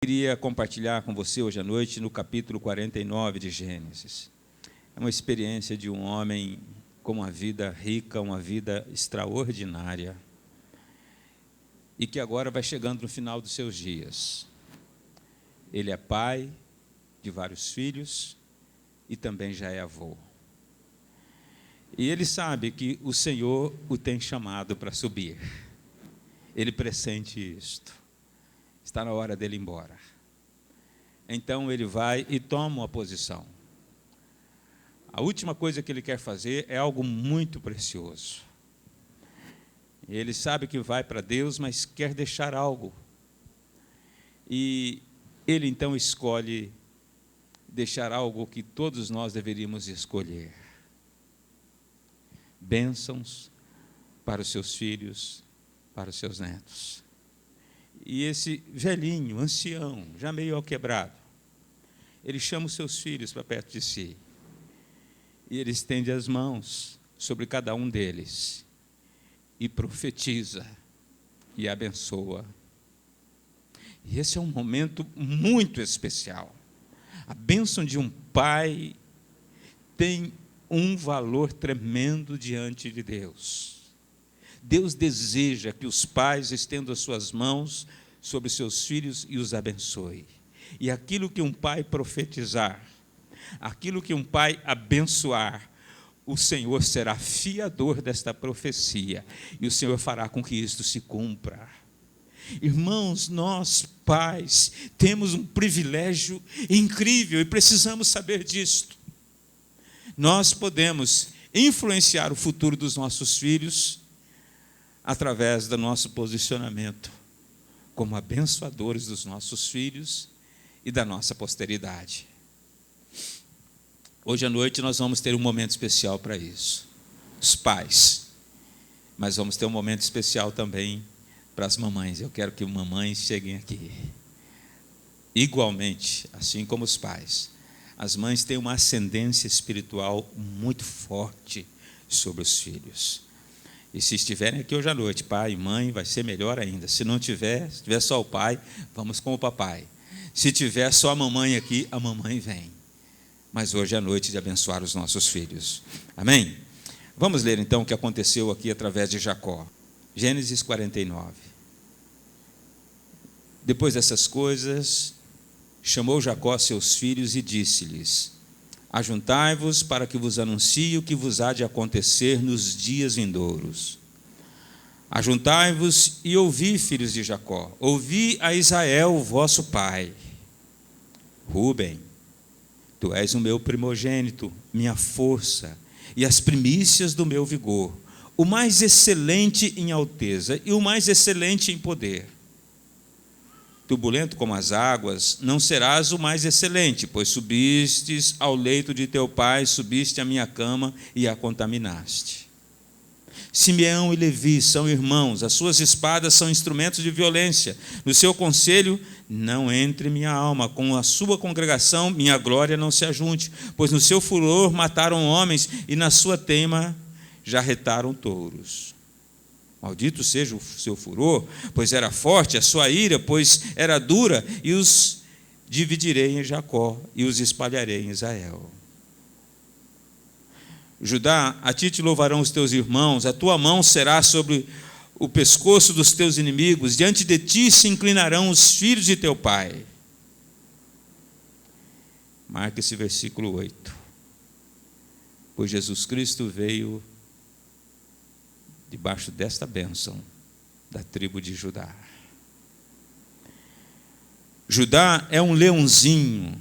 queria compartilhar com você hoje à noite no capítulo 49 de Gênesis. É uma experiência de um homem com uma vida rica, uma vida extraordinária, e que agora vai chegando no final dos seus dias. Ele é pai de vários filhos e também já é avô. E ele sabe que o Senhor o tem chamado para subir. Ele pressente isto. Está na hora dele ir embora. Então ele vai e toma uma posição. A última coisa que ele quer fazer é algo muito precioso. Ele sabe que vai para Deus, mas quer deixar algo. E ele então escolhe deixar algo que todos nós deveríamos escolher. Bênçãos para os seus filhos, para os seus netos. E esse velhinho, ancião, já meio quebrado, ele chama os seus filhos para perto de si. E ele estende as mãos sobre cada um deles e profetiza e abençoa. E esse é um momento muito especial. A bênção de um pai tem um valor tremendo diante de Deus. Deus deseja que os pais estendam as suas mãos sobre seus filhos e os abençoe. E aquilo que um pai profetizar, aquilo que um pai abençoar, o Senhor será fiador desta profecia, e o Senhor fará com que isto se cumpra. Irmãos, nós, pais, temos um privilégio incrível e precisamos saber disto. Nós podemos influenciar o futuro dos nossos filhos através do nosso posicionamento como abençoadores dos nossos filhos e da nossa posteridade. Hoje à noite nós vamos ter um momento especial para isso. Os pais. Mas vamos ter um momento especial também para as mamães. Eu quero que mamães cheguem aqui. Igualmente, assim como os pais. As mães têm uma ascendência espiritual muito forte sobre os filhos. E se estiverem aqui hoje à noite, pai e mãe, vai ser melhor ainda. Se não tiver, se tiver só o pai, vamos com o papai. Se tiver só a mamãe aqui, a mamãe vem. Mas hoje é a noite de abençoar os nossos filhos. Amém? Vamos ler então o que aconteceu aqui através de Jacó. Gênesis 49. Depois dessas coisas, chamou Jacó seus filhos e disse-lhes: ajuntai-vos para que vos anuncie o que vos há de acontecer nos dias vindouros. Ajuntai-vos e ouvi, filhos de Jacó, ouvi a Israel, vosso pai. Rúben, tu és o meu primogênito, minha força, e as primícias do meu vigor, o mais excelente em alteza e o mais excelente em poder. Turbulento como as águas, não serás o mais excelente, pois subistes ao leito de teu pai, subiste à minha cama e a contaminaste. Simeão e Levi são irmãos, as suas espadas são instrumentos de violência. No seu conselho não entre minha alma, com a sua congregação minha glória não se ajunte, pois no seu furor mataram homens e na sua teima jarretaram touros. Maldito seja o seu furor, pois era forte, a sua ira, pois era dura, e os dividirei em Jacó e os espalharei em Israel. Judá, a ti te louvarão os teus irmãos, a tua mão será sobre o pescoço dos teus inimigos, diante de ti se inclinarão os filhos de teu pai. Marca esse versículo 8. Pois Jesus Cristo veio debaixo desta bênção da tribo de Judá. Judá é um leãozinho.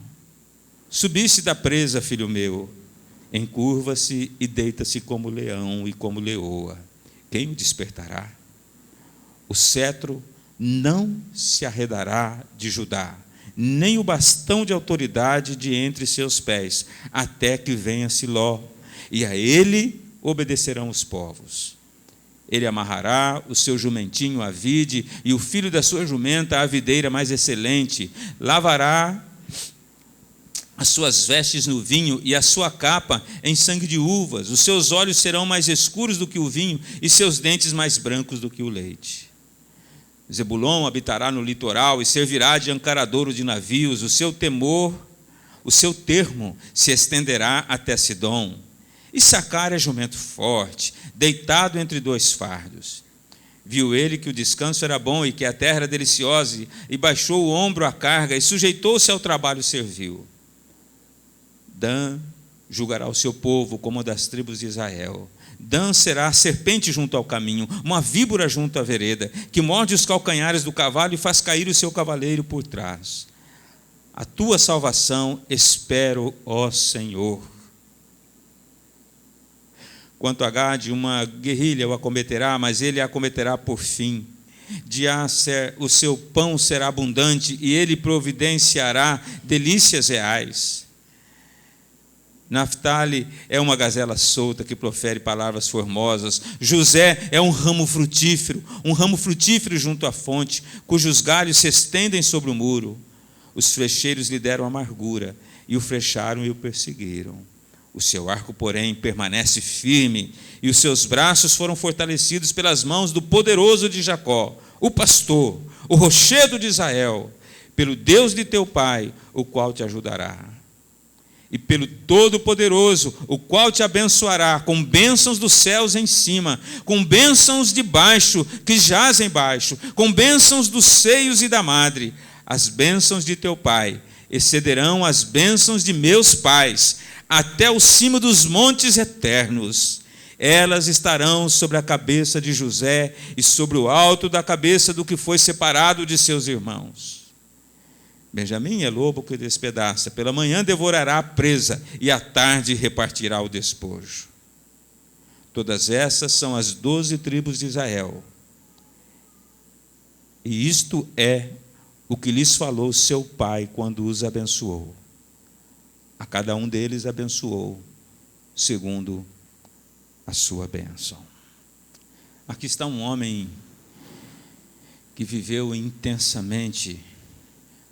Subisse da presa, filho meu, encurva-se e deita-se como leão e como leoa. Quem o despertará? O cetro não se arredará de Judá, nem o bastão de autoridade de entre seus pés, até que venha Siló, e a ele obedecerão os povos. Ele amarrará o seu jumentinho à vide, e o filho da sua jumenta à videira mais excelente. Lavará as suas vestes no vinho e a sua capa em sangue de uvas. Os seus olhos serão mais escuros do que o vinho e seus dentes mais brancos do que o leite. Zebulon habitará no litoral e servirá de ancaradouro de navios. O seu termo se estenderá até Sidom. Issacar é jumento forte, deitado entre dois fardos. Viu ele que o descanso era bom e que a terra era deliciosa, e baixou o ombro à carga e sujeitou-se ao trabalho servil. Dan julgará o seu povo como das tribos de Israel. Dan será serpente junto ao caminho, uma víbora junto à vereda, que morde os calcanhares do cavalo e faz cair o seu cavaleiro por trás. A tua salvação espero, ó Senhor. Quanto a Gade, uma guerrilha o acometerá, mas ele a acometerá por fim. De Aser, o seu pão será abundante, e ele providenciará delícias reais. Naftali é uma gazela solta que profere palavras formosas. José é um ramo frutífero junto à fonte, cujos galhos se estendem sobre o muro. Os flecheiros lhe deram amargura, e o flecharam e o perseguiram. O seu arco, porém, permanece firme, e os seus braços foram fortalecidos pelas mãos do poderoso de Jacó, o pastor, o rochedo de Israel, pelo Deus de teu pai, o qual te ajudará. E pelo Todo-Poderoso, o qual te abençoará, com bênçãos dos céus em cima, com bênçãos de baixo, que jazem embaixo, com bênçãos dos seios e da madre. As bênçãos de teu pai excederão as bênçãos de meus pais, até o cimo dos montes eternos. Elas estarão sobre a cabeça de José e sobre o alto da cabeça do que foi separado de seus irmãos. Benjamim é lobo que despedaça, pela manhã devorará a presa e à tarde repartirá o despojo. Todas essas são as 12 tribos de Israel. E isto é o que lhes falou seu pai quando os abençoou. A cada um deles abençoou, segundo a sua bênção. Aqui está um homem que viveu intensamente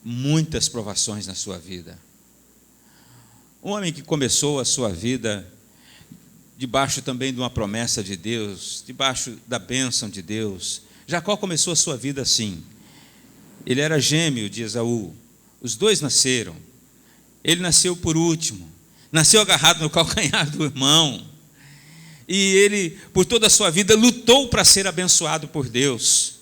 muitas provações na sua vida. Um homem que começou a sua vida debaixo também de uma promessa de Deus, debaixo da bênção de Deus. Jacó começou a sua vida assim. Ele era gêmeo de Esaú. Os dois nasceram. Ele nasceu por último, nasceu agarrado no calcanhar do irmão, e ele, por toda a sua vida, lutou para ser abençoado por Deus.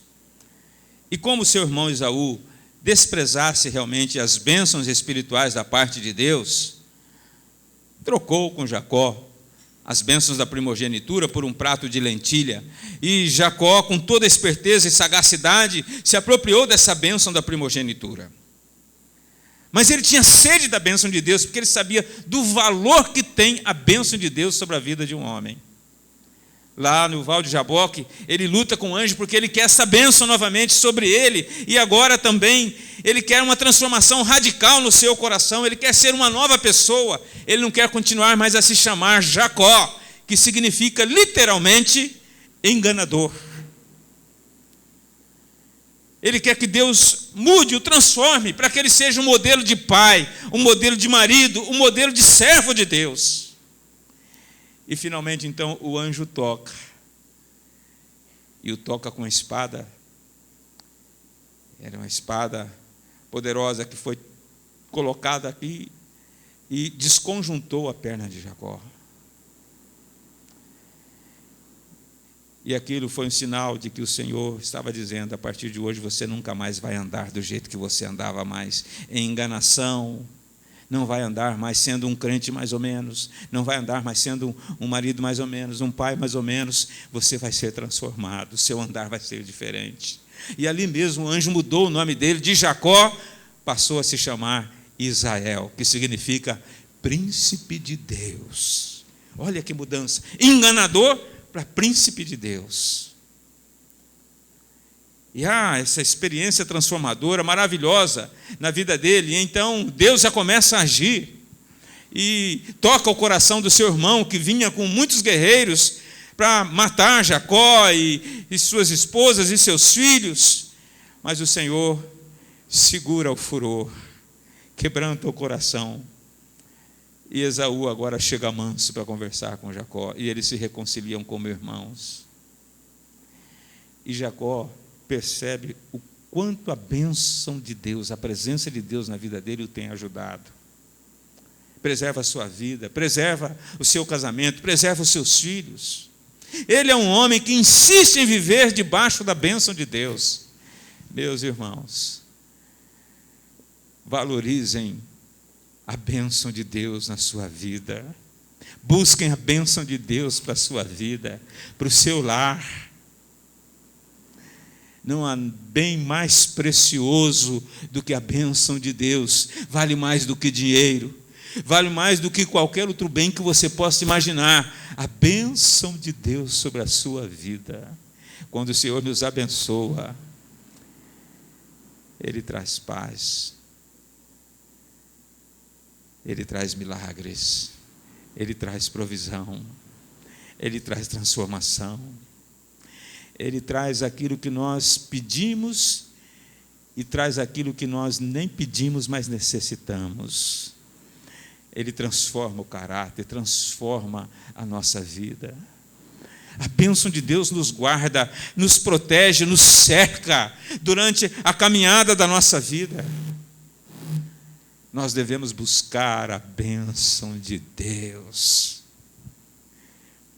E como seu irmão Esaú desprezasse realmente as bênçãos espirituais da parte de Deus, trocou com Jacó as bênçãos da primogenitura por um prato de lentilha, e Jacó, com toda a esperteza e sagacidade, se apropriou dessa bênção da primogenitura. Mas ele tinha sede da bênção de Deus, porque ele sabia do valor que tem a bênção de Deus sobre a vida de um homem. Lá no Val de Jaboque, ele luta com o anjo porque ele quer essa bênção novamente sobre ele, e agora também ele quer uma transformação radical no seu coração, ele quer ser uma nova pessoa, ele não quer continuar mais a se chamar Jacó, que significa literalmente enganador. Ele quer que Deus mude, o transforme, para que ele seja um modelo de pai, um modelo de marido, um modelo de servo de Deus. E finalmente, então, o anjo toca. E o toca com a espada. Era uma espada poderosa que foi colocada aqui e desconjuntou a perna de Jacó. E aquilo foi um sinal de que o Senhor estava dizendo: a partir de hoje você nunca mais vai andar do jeito que você andava mais, em enganação, não vai andar mais sendo um crente mais ou menos, não vai andar mais sendo um marido mais ou menos, um pai mais ou menos, você vai ser transformado, seu andar vai ser diferente. E ali mesmo o anjo mudou o nome dele, de Jacó, passou a se chamar Israel, que significa príncipe de Deus. Olha que mudança, enganador para príncipe de Deus. E essa experiência transformadora, maravilhosa na vida dele. E então Deus já começa a agir e toca o coração do seu irmão, que vinha com muitos guerreiros para matar Jacó e suas esposas e seus filhos. Mas o Senhor segura o furor, quebranta o coração. E Esaú agora chega manso para conversar com Jacó, e eles se reconciliam como irmãos. E Jacó percebe o quanto a bênção de Deus, a presença de Deus na vida dele o tem ajudado. Preserva a sua vida, preserva o seu casamento, preserva os seus filhos. Ele é um homem que insiste em viver debaixo da bênção de Deus. Meus irmãos, valorizem a bênção de Deus na sua vida. Busquem a bênção de Deus para a sua vida, para o seu lar. Não há bem mais precioso do que a bênção de Deus. Vale mais do que dinheiro. Vale mais do que qualquer outro bem que você possa imaginar. A bênção de Deus sobre a sua vida. Quando o Senhor nos abençoa, Ele traz paz. Ele traz milagres. Ele traz provisão. Ele traz transformação. Ele traz aquilo que nós pedimos e traz aquilo que nós nem pedimos, mas necessitamos. Ele transforma o caráter, transforma a nossa vida. A bênção de Deus nos guarda, nos protege, nos cerca durante a caminhada da nossa vida. Nós devemos buscar a bênção de Deus.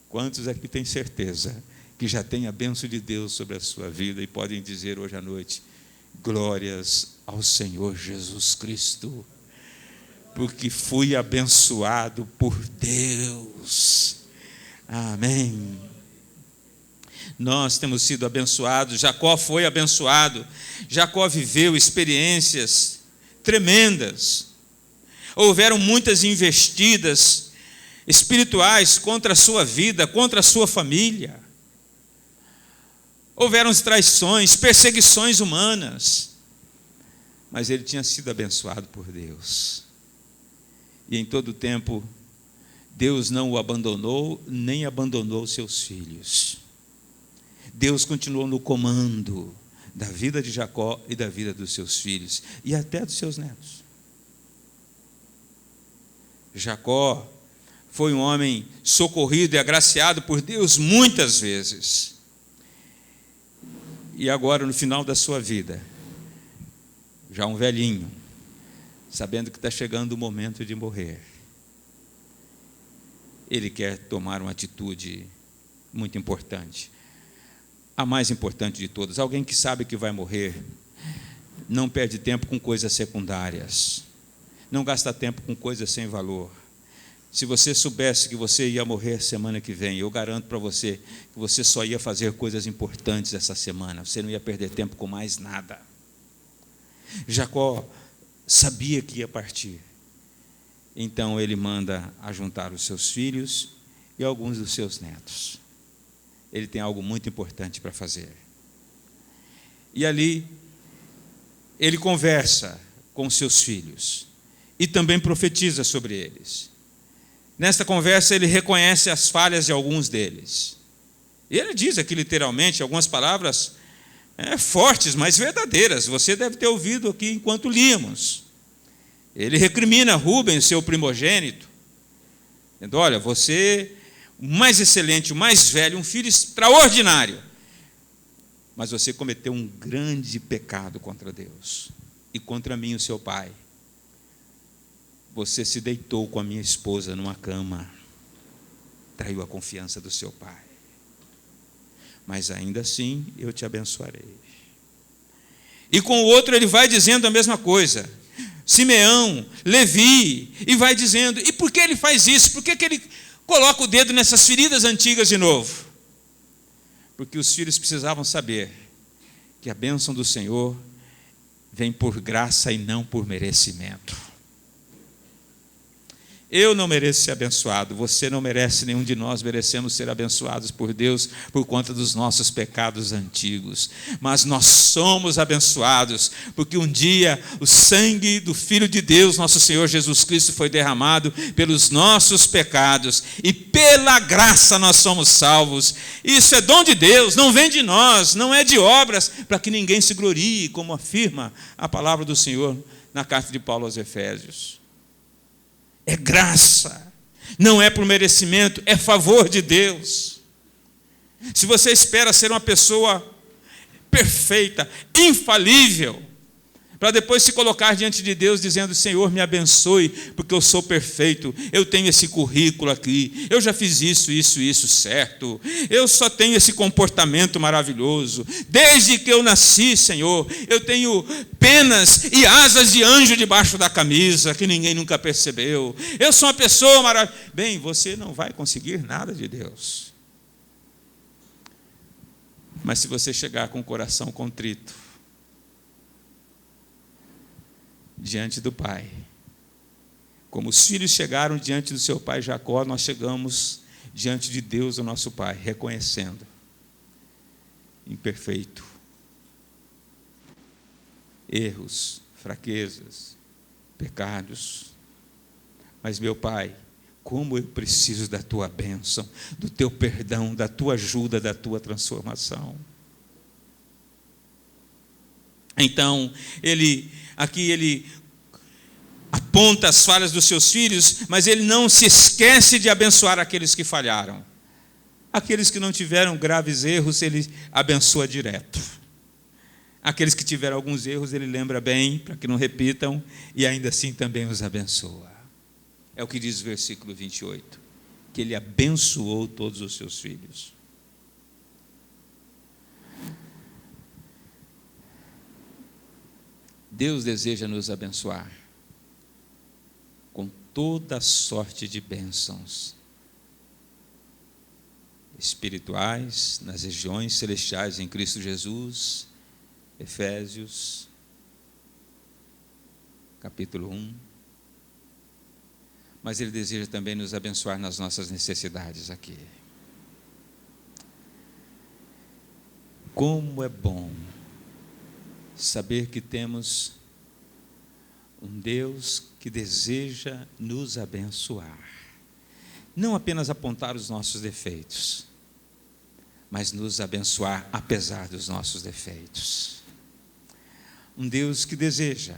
Quantos aqui têm certeza que já tem a bênção de Deus sobre a sua vida e podem dizer hoje à noite: glórias ao Senhor Jesus Cristo, porque fui abençoado por Deus. Amém. Nós temos sido abençoados. Jacó foi abençoado. Jacó viveu experiências tremendas. Houveram muitas investidas espirituais contra a sua vida, contra a sua família. Houveram traições, perseguições humanas. Mas ele tinha sido abençoado por Deus. E em todo o tempo, Deus não o abandonou, nem abandonou seus filhos. Deus continuou no comando da vida de Jacó e da vida dos seus filhos, e até dos seus netos. Jacó foi um homem socorrido e agraciado por Deus muitas vezes. E agora, no final da sua vida, já um velhinho, sabendo que está chegando o momento de morrer, ele quer tomar uma atitude muito importante. A mais importante de todas. Alguém que sabe que vai morrer, não perde tempo com coisas secundárias. Não gasta tempo com coisas sem valor. Se você soubesse que você ia morrer semana que vem, eu garanto para você que você só ia fazer coisas importantes essa semana. Você não ia perder tempo com mais nada. Jacó sabia que ia partir. Então ele manda ajuntar os seus filhos e alguns dos seus netos. Ele tem algo muito importante para fazer. E ali, ele conversa com os seus filhos e também profetiza sobre eles. Nesta conversa, ele reconhece as falhas de alguns deles. E ele diz aqui literalmente algumas palavras fortes, mas verdadeiras. Você deve ter ouvido aqui enquanto líamos. Ele recrimina Rúben, seu primogênito, dizendo: olha, você, o mais excelente, o mais velho, um filho extraordinário, mas você cometeu um grande pecado contra Deus e contra mim, o seu pai. Você se deitou com a minha esposa numa cama, traiu a confiança do seu pai, mas ainda assim eu te abençoarei. E com o outro ele vai dizendo a mesma coisa, Simeão, Levi, e vai dizendo. E por que ele faz isso? Por que ele coloca o dedo nessas feridas antigas de novo? Porque os filhos precisavam saber que a bênção do Senhor vem por graça e não por merecimento. Eu não mereço ser abençoado, você não merece, nenhum de nós merecemos ser abençoados por Deus por conta dos nossos pecados antigos. Mas nós somos abençoados, porque um dia o sangue do Filho de Deus, nosso Senhor Jesus Cristo, foi derramado pelos nossos pecados, e pela graça nós somos salvos. Isso é dom de Deus, não vem de nós, não é de obras, para que ninguém se glorie, como afirma a palavra do Senhor na carta de Paulo aos Efésios. É graça, não é por merecimento, é favor de Deus. Se você espera ser uma pessoa perfeita, infalível, para depois se colocar diante de Deus dizendo: Senhor, me abençoe, porque eu sou perfeito, eu tenho esse currículo aqui, eu já fiz isso certo, eu só tenho esse comportamento maravilhoso, desde que eu nasci, Senhor, eu tenho penas e asas de anjo debaixo da camisa, que ninguém nunca percebeu, eu sou uma pessoa maravilhosa. Bem, você não vai conseguir nada de Deus, mas se você chegar com o coração contrito diante do Pai, como os filhos chegaram diante do seu pai Jacó, nós chegamos diante de Deus, o nosso Pai, reconhecendo: imperfeito, erros, fraquezas, pecados, mas meu Pai, como eu preciso da tua bênção, do teu perdão, da tua ajuda, da tua transformação. Então, ele aponta as falhas dos seus filhos, mas ele não se esquece de abençoar aqueles que falharam. Aqueles que não tiveram graves erros, ele abençoa direto. Aqueles que tiveram alguns erros, ele lembra bem, para que não repitam, e ainda assim também os abençoa. É o que diz o versículo 28, que ele abençoou todos os seus filhos. Deus deseja nos abençoar com toda sorte de bênçãos espirituais nas regiões celestiais em Cristo Jesus. Efésios, capítulo 1. Mas Ele deseja também nos abençoar nas nossas necessidades aqui. Como é bom saber que temos um Deus que deseja nos abençoar. Não apenas apontar os nossos defeitos, mas nos abençoar apesar dos nossos defeitos. Um Deus que deseja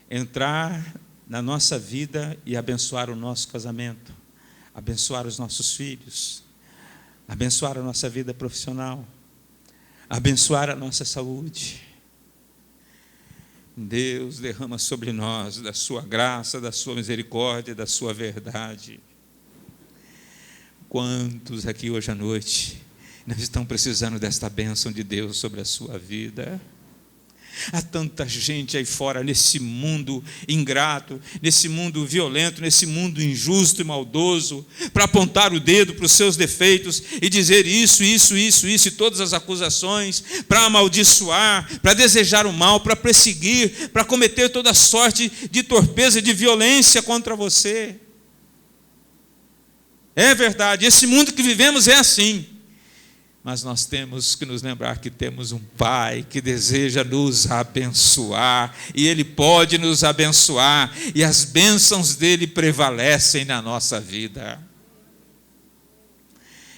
entrar na nossa vida e abençoar o nosso casamento, abençoar os nossos filhos, abençoar a nossa vida profissional, abençoar a nossa saúde. Deus derrama sobre nós da sua graça, da sua misericórdia, da sua verdade. Quantos aqui hoje à noite não estão precisando desta bênção de Deus sobre a sua vida? Há tanta gente aí fora, nesse mundo ingrato, nesse mundo violento, nesse mundo injusto e maldoso, para apontar o dedo para os seus defeitos e dizer isso, e todas as acusações, para amaldiçoar, para desejar o mal, para perseguir, para cometer toda sorte de torpeza e de violência contra você. É verdade, esse mundo que vivemos é assim. Mas nós temos que nos lembrar que temos um Pai que deseja nos abençoar, e Ele pode nos abençoar, e as bênçãos dEle prevalecem na nossa vida.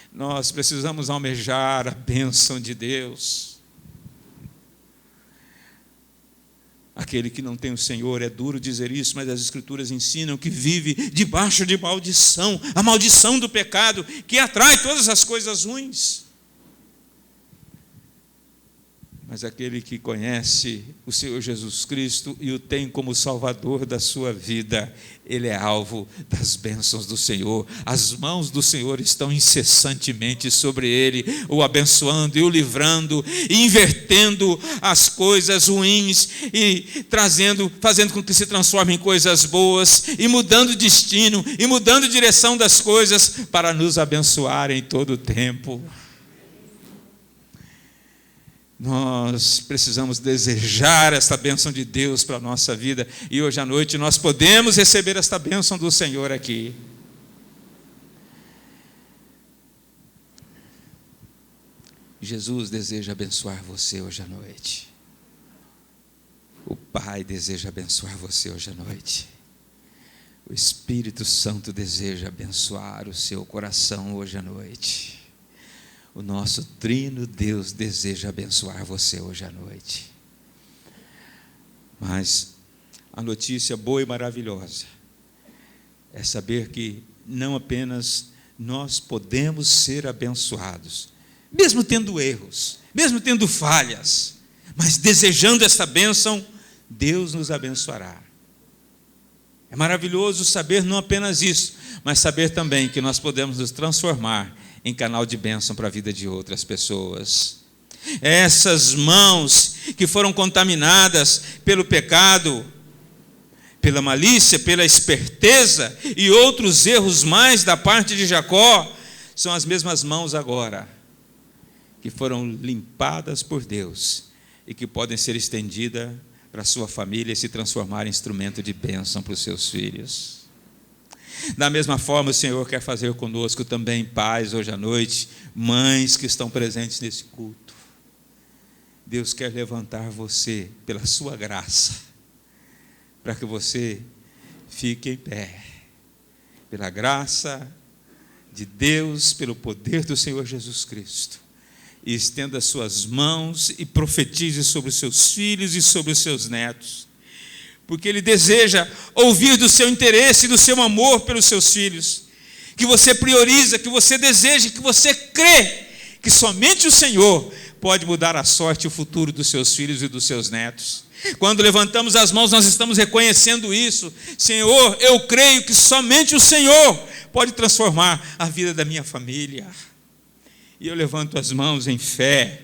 Nós precisamos almejar a bênção de Deus. Aquele que não tem o Senhor, é duro dizer isso, mas as Escrituras ensinam que vive debaixo de maldição, a maldição do pecado, que atrai todas as coisas ruins. Mas aquele que conhece o Senhor Jesus Cristo e o tem como Salvador da sua vida, ele é alvo das bênçãos do Senhor. As mãos do Senhor estão incessantemente sobre ele, o abençoando e o livrando, e invertendo as coisas ruins e fazendo com que se transformem em coisas boas, e mudando destino, e mudando direção das coisas para nos abençoar em todo o tempo. Nós precisamos desejar esta bênção de Deus para a nossa vida, e hoje à noite nós podemos receber esta bênção do Senhor aqui. Jesus deseja abençoar você hoje à noite. O Pai deseja abençoar você hoje à noite. O Espírito Santo deseja abençoar o seu coração hoje à noite. O nosso trino Deus deseja abençoar você hoje à noite. Mas a notícia boa e maravilhosa é saber que não apenas nós podemos ser abençoados, mesmo tendo erros, mesmo tendo falhas, mas desejando essa bênção, Deus nos abençoará. É maravilhoso saber não apenas isso, mas saber também que nós podemos nos transformar em canal de bênção para a vida de outras pessoas. Essas mãos que foram contaminadas pelo pecado, pela malícia, pela esperteza e outros erros mais da parte de Jacó, são as mesmas mãos agora que foram limpadas por Deus e que podem ser estendidas para a sua família e se transformar em instrumento de bênção para os seus filhos. Da mesma forma, o Senhor quer fazer conosco também, pais, hoje à noite, mães que estão presentes nesse culto. Deus quer levantar você pela sua graça, para que você fique em pé, pela graça de Deus, pelo poder do Senhor Jesus Cristo, e estenda suas mãos e profetize sobre os seus filhos e sobre os seus netos, porque Ele deseja ouvir do seu interesse e do seu amor pelos seus filhos, que você prioriza, que você deseja, que você crê que somente o Senhor pode mudar a sorte e o futuro dos seus filhos e dos seus netos. Quando levantamos as mãos, nós estamos reconhecendo isso. Senhor, eu creio que somente o Senhor pode transformar a vida da minha família. E eu levanto as mãos em fé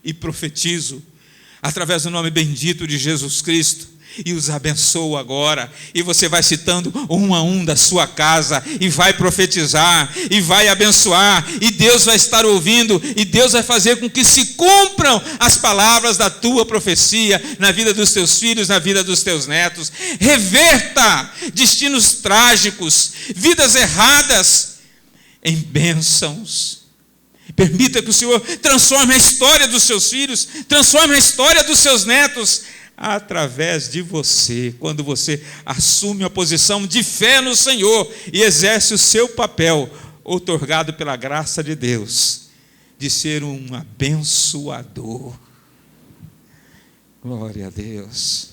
e profetizo, através do nome bendito de Jesus Cristo, e os abençoo agora. E você vai citando um a um da sua casa, e vai profetizar, e vai abençoar, e Deus vai estar ouvindo, e Deus vai fazer com que se cumpram as palavras da tua profecia, na vida dos teus filhos, na vida dos teus netos. Reverta destinos trágicos, vidas erradas, em bênçãos. Permita que o Senhor transforme a história dos seus filhos, transforme a história dos seus netos, através de você, quando você assume a posição de fé no Senhor e exerce o seu papel, outorgado pela graça de Deus, de ser um abençoador. Glória a Deus.